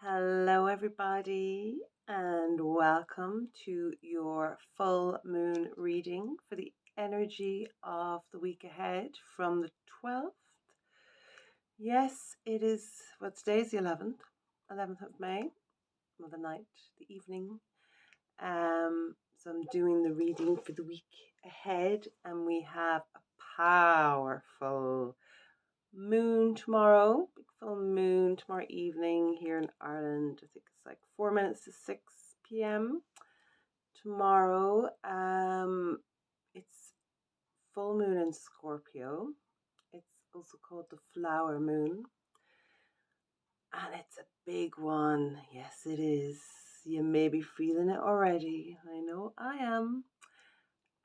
Hello, everybody, and welcome to your full moon reading for the energy of the week ahead from the 12th. Yes, it is, well, today's the 11th of May, or the night, the evening. So I'm doing the reading for the week ahead, and we have a powerful moon tomorrow, big full moon tomorrow evening here in Ireland. I think it's like 4 minutes to 6 p.m. tomorrow. It's full moon in Scorpio. It's also called the flower moon, and it's a big one. Yes, it is. You may be feeling it already. I know I am.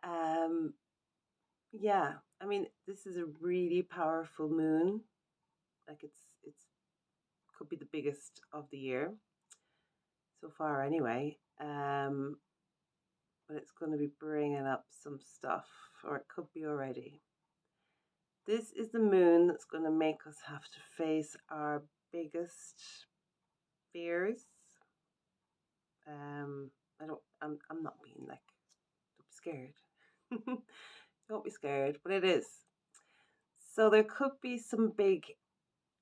Um, yeah, I mean, this is a really powerful moon. Like it's could be the biggest of the year so far anyway. But it's going to be bringing up some stuff, or it could be already. This is the moon that's going to make us have to face our biggest fears. I don't. I'm not being like, don't be scared. Don't be scared, but it is. So there could be some big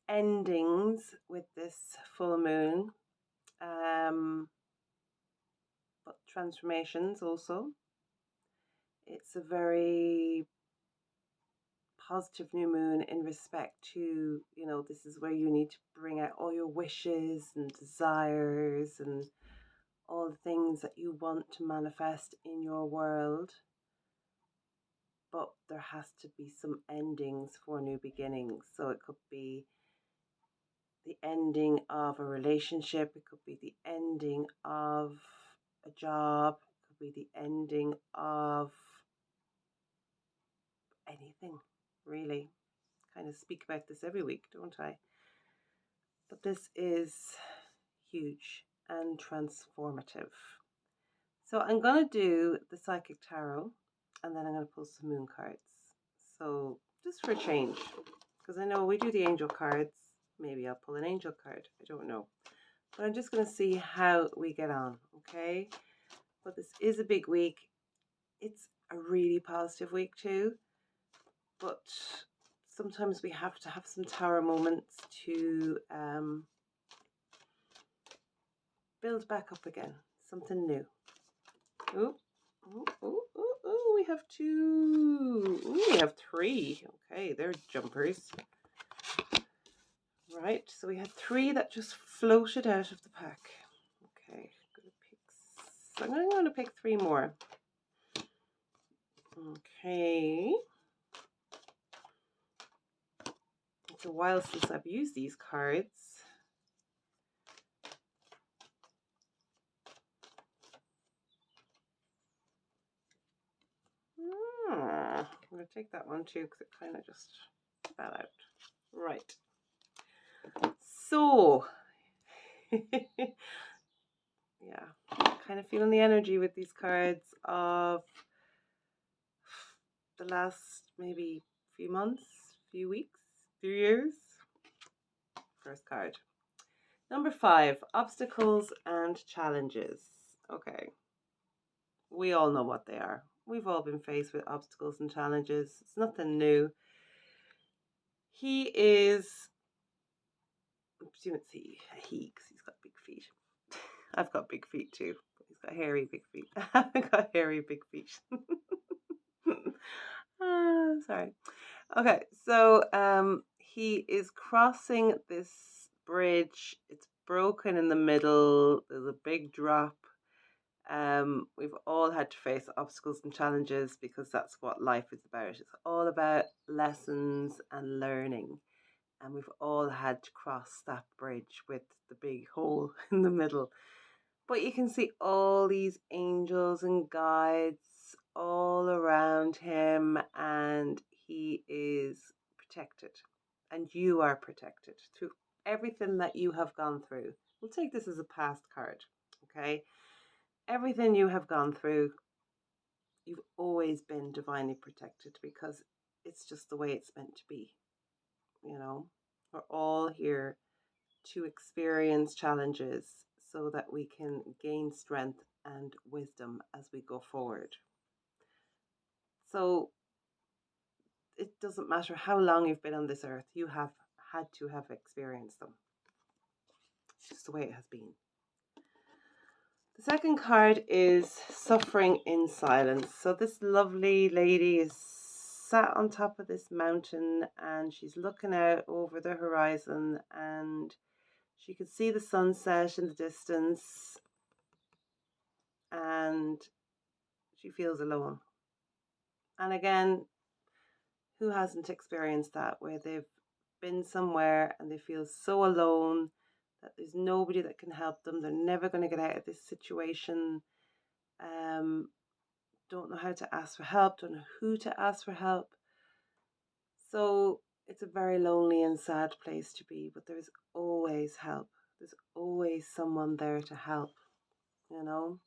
endings with this full moon. But transformations also. It's a very positive new moon in respect to, this is where you need to bring out all your wishes and desires and all the things that you want to manifest in your world. But there has to be some endings for new beginnings. So it could be the ending of a relationship, it could be the ending of a job, it could be the ending of anything, really. Kind of speak about this every week, don't I? But this is huge and transformative. So I'm going to do the Psychic Tarot, and then I'm going to pull some moon cards. So just for a change, because I know we do the angel cards. Maybe I'll pull an angel card. I don't know. But I'm just going to see how we get on, okay? But this is a big week. It's a really positive week too. But sometimes we have to have some tower moments to build back up again. Something new. Oh, we have two. Ooh, we have three. Okay, they're jumpers. Right, so we had three that just floated out of the pack. Okay, I'm going to pick three more. Okay. It's a while since I've used these cards. I'm going to take that one too because it kind of just fell out. Right. So, yeah, kind of feeling the energy with these cards of the last maybe few months, few weeks, few years. First card. Number 5, obstacles and challenges. Okay. We all know what they are. We've all been faced with obstacles and challenges. It's nothing new. He is, I'm assuming it's he because he's got big feet. I've got big feet too. He's got hairy big feet. I've got hairy big feet. Sorry. Okay, so he is crossing this bridge. It's broken in the middle. There's a big drop. We've all had to face obstacles and challenges because that's what life is about. It's all about lessons and learning. And we've all had to cross that bridge with the big hole in the middle. But you can see all these angels and guides all around him, and he is protected. And you are protected through everything that you have gone through. We'll take this as a past card, okay? Everything you have gone through, you've always been divinely protected because it's just the way it's meant to be. We're all here to experience challenges so that we can gain strength and wisdom as we go forward. So it doesn't matter how long you've been on this earth, you have had to have experienced them. It's just the way it has been. The second card is Suffering in Silence. So this lovely lady is sat on top of this mountain and she's looking out over the horizon and she can see the sunset in the distance and she feels alone. And again, who hasn't experienced that, where they've been somewhere and they feel so alone that there's nobody that can help them. They're never going to get out of this situation. Don't know how to ask for help, don't know who to ask for help. So it's a very lonely and sad place to be, but there's always help. There's always someone there to help. You know,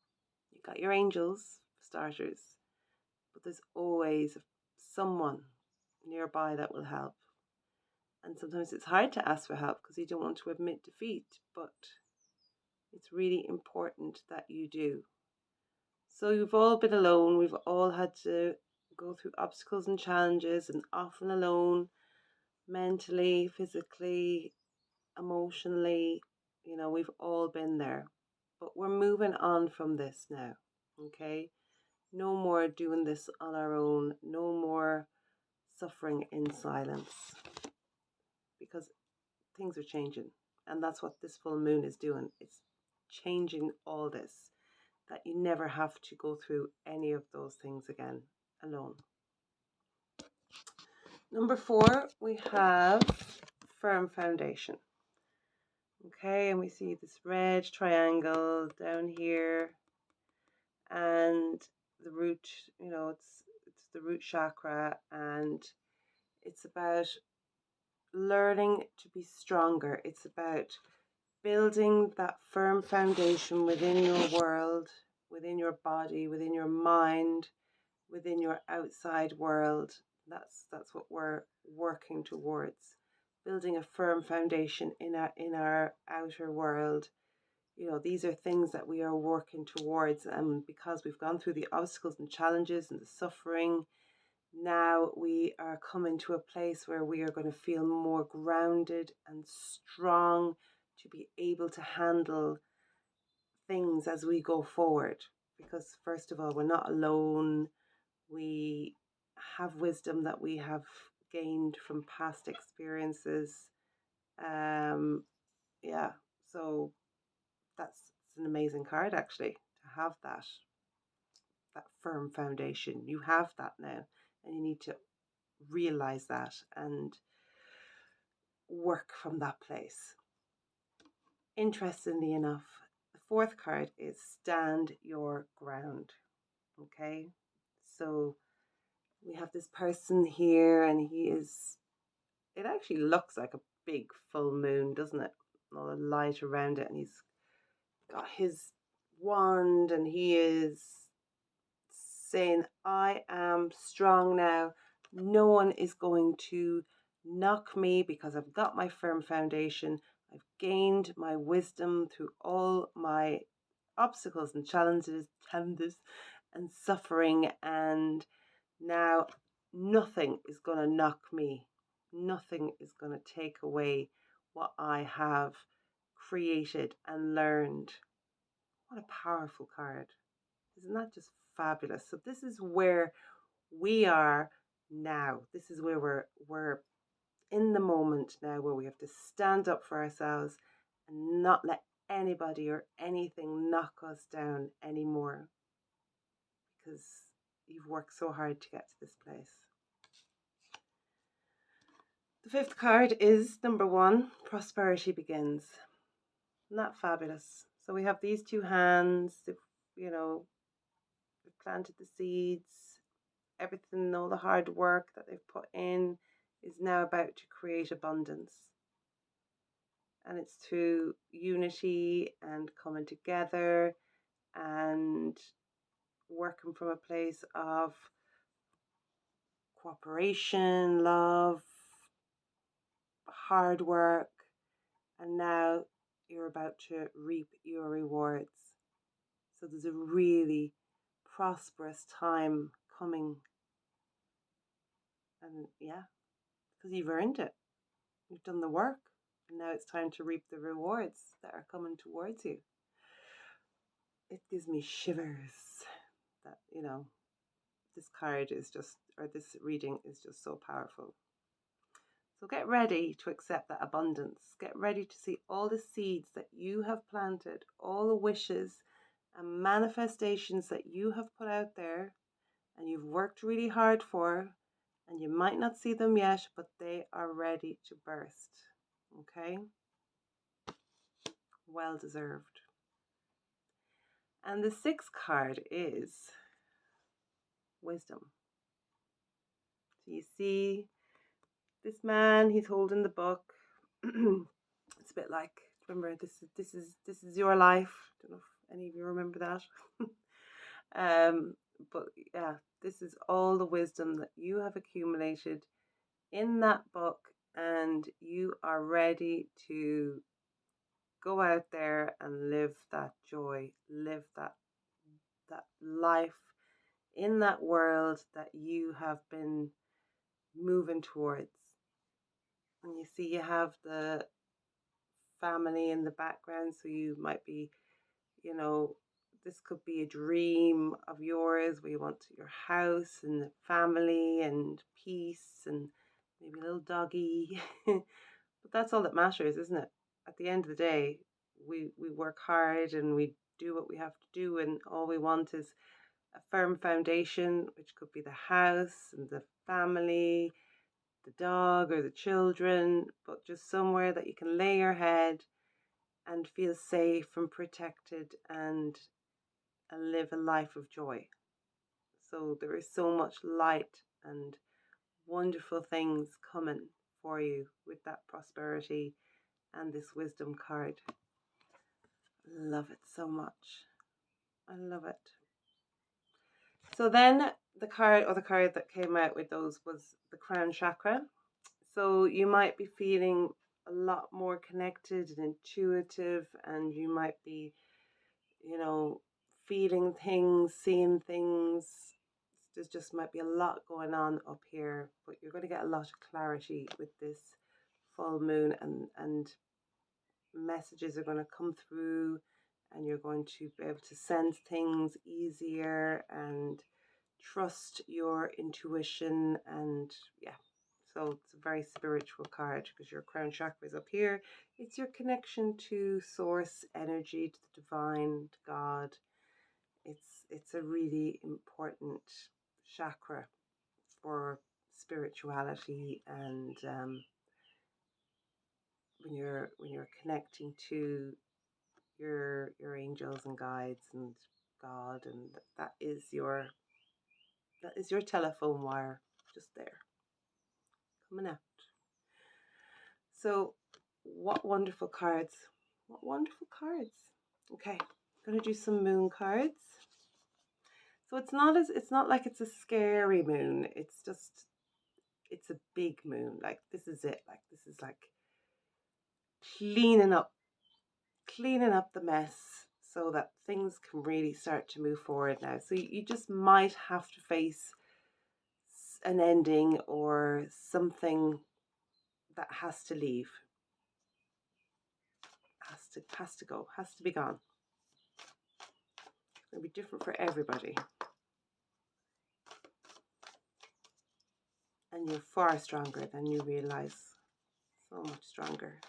you got your angels, starters, but there's always someone nearby that will help. And sometimes it's hard to ask for help because you don't want to admit defeat, but it's really important that you do. So you've all been alone. We've all had to go through obstacles and challenges, and often alone, mentally, physically, emotionally. You know, we've all been there. But we're moving on from this now, okay? No more doing this on our own. No more suffering in silence. Because things are changing. And that's what this full moon is doing. It's changing all this. That you never have to go through any of those things again alone. Number 4, we have Firm Foundation. Okay, and we see this red triangle down here, and the root, you know, it's the root chakra, and it's about learning to be stronger. It's about building that firm foundation within your world, within your body, within your mind, within your outside world. That's what we're working towards. Building a firm foundation in our outer world. You know, these are things that we are working towards, and because we've gone through the obstacles and challenges and the suffering, now we are coming to a place where we are going to feel more grounded and strong to be able to handle things as we go forward. Because first of all, we're not alone. We have wisdom that we have gained from past experiences. Yeah, so that's an amazing card actually, to have that firm foundation. You have that now, and you need to realize that and work from that place. Interestingly enough, the 4th card is Stand Your Ground. Okay, so we have this person here, and it actually looks like a big full moon, doesn't it? All the light around it, and he's got his wand, and he is saying, I am strong now. No one is going to knock me because I've got my firm foundation. I've gained my wisdom through all my obstacles and challenges and suffering, and now nothing is going to knock me. Nothing is going to take away what I have created and learned. What a powerful card. Isn't that just fabulous? So this is where we are now. This is where we're in the moment now, where we have to stand up for ourselves and not let anybody or anything knock us down anymore, because you've worked so hard to get to this place. The 5th card is number 1, Prosperity Begins. Isn't that fabulous? So we have these 2 hands, you know, they've planted the seeds, everything, all the hard work that they've put in is now about to create abundance. And it's through unity and coming together and working from a place of cooperation, love, hard work, and now you're about to reap your rewards. So there's a really prosperous time coming. And yeah, because you've earned it. You've done the work. And now it's time to reap the rewards that are coming towards you. It gives me shivers that, this card is just, or this reading is just so powerful. So get ready to accept that abundance. Get ready to see all the seeds that you have planted, all the wishes and manifestations that you have put out there and you've worked really hard for, and you might not see them yet, but they are ready to burst. Okay? Well deserved. And the sixth card is wisdom. So you see this man, he's holding the book. It's a bit like, remember, this is your life. I don't know if any of you remember that. But yeah, this is all the wisdom that you have accumulated in that book, and you are ready to go out there and live that joy, live that life in that world that you have been moving towards. And you see, you have the family in the background, so you might be, this could be a dream of yours where you want your house and family and peace and maybe a little doggy. But that's all that matters, isn't it? At the end of the day, we work hard and we do what we have to do, and all we want is a firm foundation, which could be the house and the family, the dog or the children, but just somewhere that you can lay your head and feel safe and protected and live a life of joy. So there is so much light and wonderful things coming for you with that prosperity and this wisdom card. Love it so much. I love it. So then the card that came out with those was the crown chakra. So you might be feeling a lot more connected and intuitive, and you might be, feeling things, seeing things. There just might be a lot going on up here, but you're going to get a lot of clarity with this full moon, and messages are going to come through, and you're going to be able to sense things easier and trust your intuition. And yeah, so it's a very spiritual card because your crown chakra is up here. It's your connection to source energy, to the divine, to God. It's a really important chakra for spirituality, and when you're connecting to your angels and guides and God, and that is your telephone wire just there coming out. So what wonderful cards. What wonderful cards. Okay, I'm gonna do some moon cards. So it's not like it's a scary moon. It's a big moon. Like this is it. Like this is like cleaning up the mess so that things can really start to move forward now. So you just might have to face an ending or something that has to leave. Has to go, has to be gone. It's going to be different for everybody. And you're far stronger than you realize. So much stronger.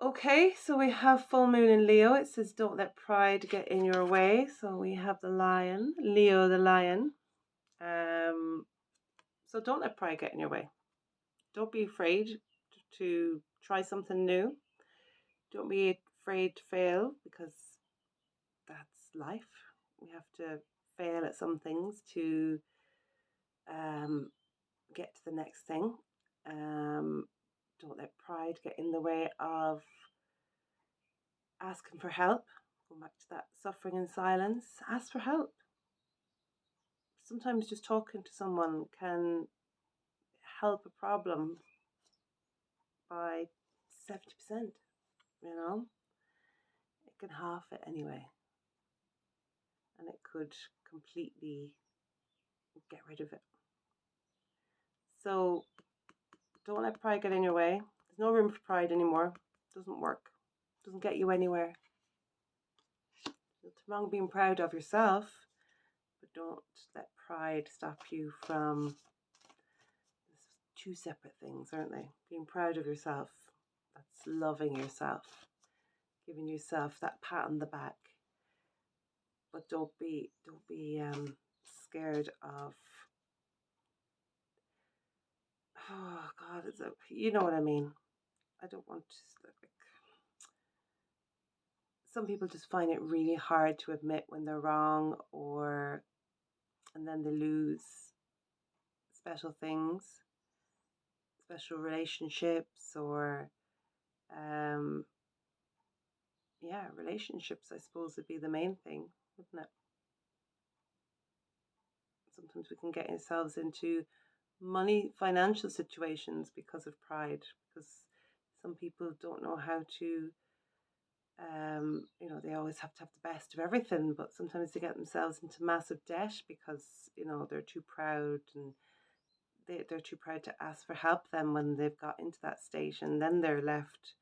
Okay, so we have full moon in Leo. It says don't let pride get in your way. So we have the lion, Leo the lion. So don't let pride get in your way. Don't be afraid to try something new. Don't be afraid to fail, because that's life. We have to fail at some things to get to the next thing. Don't let pride get in the way of asking for help. Going back to that suffering in silence, ask for help. Sometimes just talking to someone can help a problem by 70%, you know. It can half it anyway. And it could completely get rid of it. So don't let pride get in your way. There's no room for pride anymore. It doesn't work. It doesn't get you anywhere. It's wrong being proud of yourself, but don't let pride stop you from two separate things, aren't they? Being proud of yourself, that's loving yourself, giving yourself that pat on the back. But don't be scared of. Oh God, you know what I mean. I don't want to. Some people just find it really hard to admit when they're wrong, and then they lose special things, special relationships, or relationships, I suppose, would be the main thing, wouldn't it? Sometimes we can get ourselves into financial situations because of pride, because some people don't know how to, they always have to have the best of everything, but sometimes they get themselves into massive debt because, they're too proud, and they're too proud to ask for help then when they've got into that state, and then they're left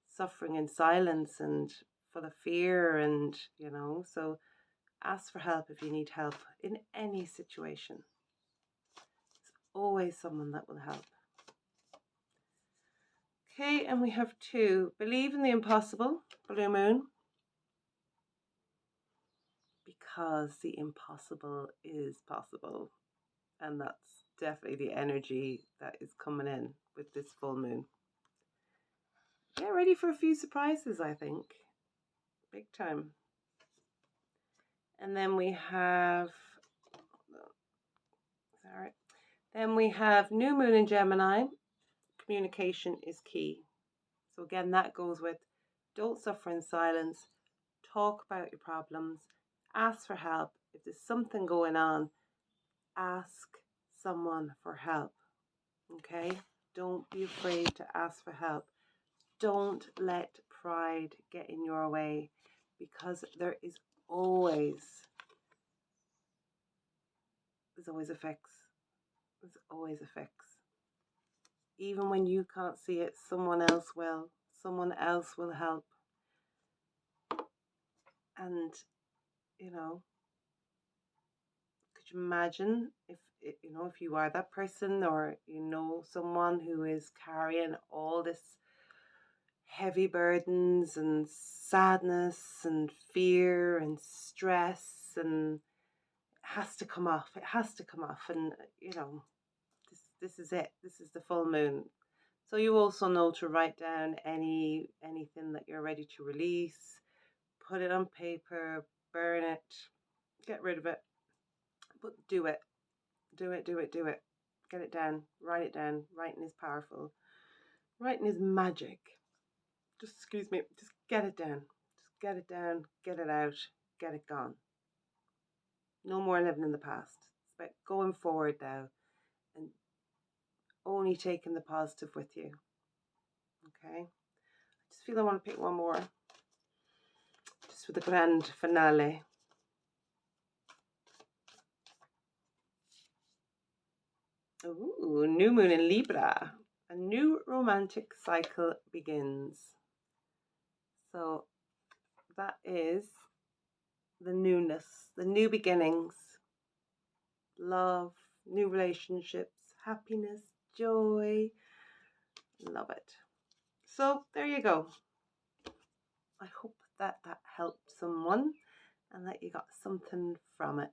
suffering in silence and full of fear, and so ask for help if you need help in any situation. There's always someone that will help. Okay, and we have 2. Believe in the impossible, blue moon, because the impossible is possible, and that's definitely the energy that is coming in with this full moon. Get ready for a few surprises, I think. Big time. And then we have new moon in Gemini. Communication is key. So again, that goes with don't suffer in silence. Talk about your problems. Ask for help. If there's something going on, ask someone for help. Okay? Don't be afraid to ask for help. Don't let pride get in your way, because there's always effects. There's always effects. Even when you can't see it, someone else will. Someone else will help. And, could you imagine if you are that person, or someone who is carrying all this heavy burdens and sadness and fear and stress, and it has to come off. It has to come off. And, this is it. This is the full moon. So you also know to write down anything that you're ready to release, put it on paper, burn it, get rid of it, but do it. Do it. Get it down, write it down. Writing is powerful. Writing is magic. Just get it down. Just get it down, get it out, get it gone. No more living in the past. It's about going forward now and only taking the positive with you. Okay? I just feel I want to pick one more, just for the grand finale. Ooh, new moon in Libra. A new romantic cycle begins. So that is the newness, the new beginnings, love, new relationships, happiness, joy. Love it. So there you go. I hope that helped someone and that you got something from it.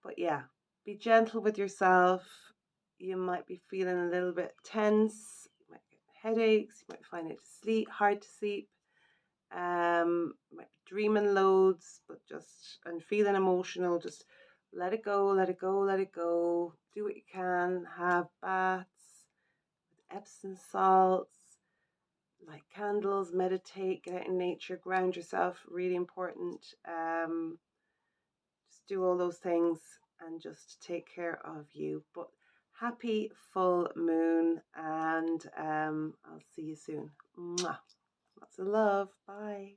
But yeah, be gentle with yourself. You might be feeling a little bit tense. You might get headaches. You might find it hard to sleep. Might be dreaming loads, and feeling emotional. Just let it go, let it go, let it go. Do what you can. Have baths with Epsom salts, light candles, meditate, get out in nature, ground yourself. Really important. Just do all those things and just take care of you. But Happy full moon, and I'll see you soon. Mwah. Lots of love. Bye.